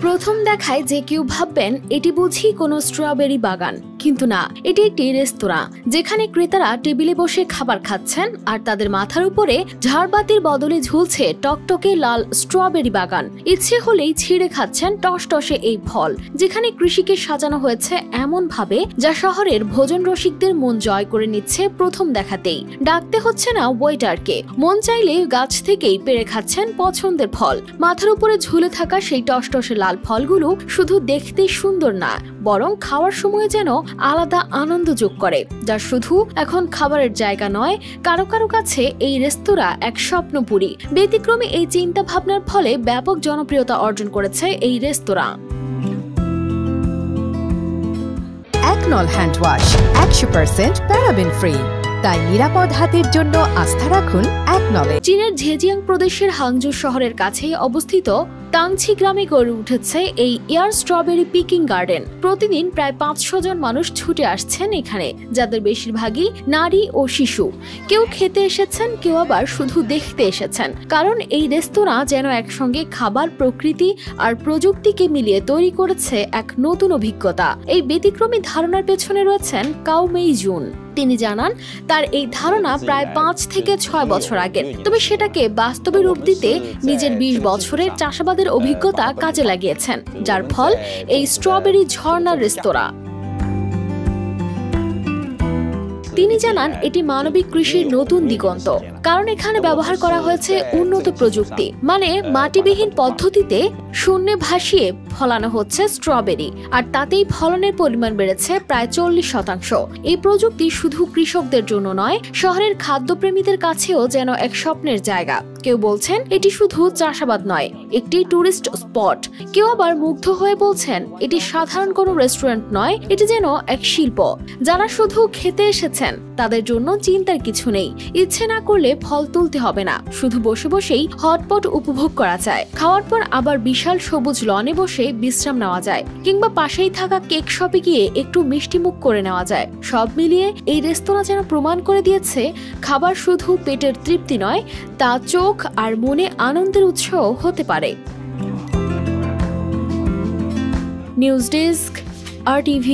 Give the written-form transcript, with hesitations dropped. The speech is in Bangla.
প্রথম দেখায় যে কেউ ভাববেন এটি বুঝি কোনো স্ট্রবেরি বাগান, কিন্তু না, এটি একটি রেস্তোরাঁ যেখানে ক্রেতারা টেবিলে বসে খাবার খাচ্ছেন আর তাদের মাথার উপরে ঝাড়বাতির বদলে ঝুলছে টকটকে লাল স্ট্রবেরি বাগান। ইচ্ছে হলেই ছিঁড়ে খাচ্ছেন টসটসে এই ফল, যেখানে কৃষিকে সাজানো হয়েছে এমন ভাবে যা শহরের ভোজন রসিকদের মন জয় করে নিচ্ছে প্রথম দেখাতেই। ডাকতে হচ্ছে না ওয়েটারকে, মন চাইলে গাছ থেকেই পেড়ে খাচ্ছেন পছন্দের ফল। মাথার উপরে ঝুলে থাকা সেই টসটসে লাল ফলগুলো শুধু দেখতেই সুন্দর না, বরং খাওয়ার সময় যেন আলাদা আনন্দ যোগ করে, যা শুধু এখন খাবারের জায়গা নয়, কারো কারো কাছে এই রেস্তোরাঁ এক স্বপ্নপুরী। ব্যতিক্রমী এই চিন্তা ভাবনার ফলে ব্যাপক জনপ্রিয়তা অর্জন করেছে এই রেস্তোরাঁ। একনল হ্যান্ড ওয়াশ 100% প্যারাবেন ফ্রি, তাই নিরাপদ হাতের জন্য আস্থা রাখুন একনলে। চীনের ঝেজিয়াং প্রদেশের হাংজু শহরের কাছেই অবস্থিত তাংছি গ্রামে গড়ে উঠেছে এই এয়ার স্ট্রবেরি পিকিং গার্ডেন। প্রতিদিন প্রায় 500 জন মানুষ ছুটে আসছেন এখানে, যাদের বেশিরভাগই নারী ও শিশু। কেউ খেতে এসেছেন, কেউ আবার শুধু দেখতে এসেছেন, কারণ এই রেস্তোরাঁ যেন একসঙ্গে খাবার, প্রকৃতি আর প্রযুক্তিকে মিলিয়ে তৈরি করেছে এক নতুন অভিজ্ঞতা। এই ব্যতিক্রমী ধারণার পেছনে রয়েছেন কাও মেই জুন। তিনি জানান তার এই ধারণা প্রায় 5 থেকে 6 বছর আগের, তবে সেটাকে বাস্তবে রূপ দিতে নিজের 20 বছরের চাষাবাদের অভিজ্ঞতা কাজে লাগিয়েছেন, যার ফল এই স্ট্রবেরি ঝর্ণার রেস্তোরাঁ। তিনি জানান এটি মানবিক কৃষির নতুন দিগন্ত, কারণ এখানে ব্যবহার করা হয়েছে উন্নত প্রযুক্তি, মানে মাটিবিহীন পদ্ধতিতে শূন্যে ভাসিয়ে ফলানো হচ্ছে স্ট্রবেরি, আর তাতেই ফলনের পরিমাণ বেড়েছে প্রায় 40%। এই প্রযুক্তি শুধু কৃষকদের জন্য নয়, শহরের খাদ্যপ্রেমীদের কাছেও যেন এক স্বপ্নের জায়গা। কেউ বলছেন এটি শুধু চাষাবাদ নয়, একটি টুরিস্ট স্পট। কেউ আবার মুগ্ধ হয়ে বলছেন এটি সাধারণ কোনো রেস্টুরেন্ট নয়, এটি যেন এক শিল্প। যারা শুধু খেতে এসেছেন তাদের জন্য চিন্তার কিছু নেই, ইচ্ছে না করলে ফল তুলতে হবে না, শুধু বসে বসেই হটপট উপভোগ করা যায়। খাওয়ার পর আবার বিশাল সবুজ লনে বসে বিশ্রাম নেওয়া যায়, কিংবা পাশেই থাকা কেক শপে গিয়ে একটু মিষ্টিমুখ করে নেওয়া যায়। সব মিলিয়ে এই রেস্তোরাঁ যেন প্রমাণ করে দিয়েছে খাবার শুধু পেটের তৃপ্তি নয়, তা চোখ আর মনে আনন্দের উৎস হতে পারে। News desk, RTV।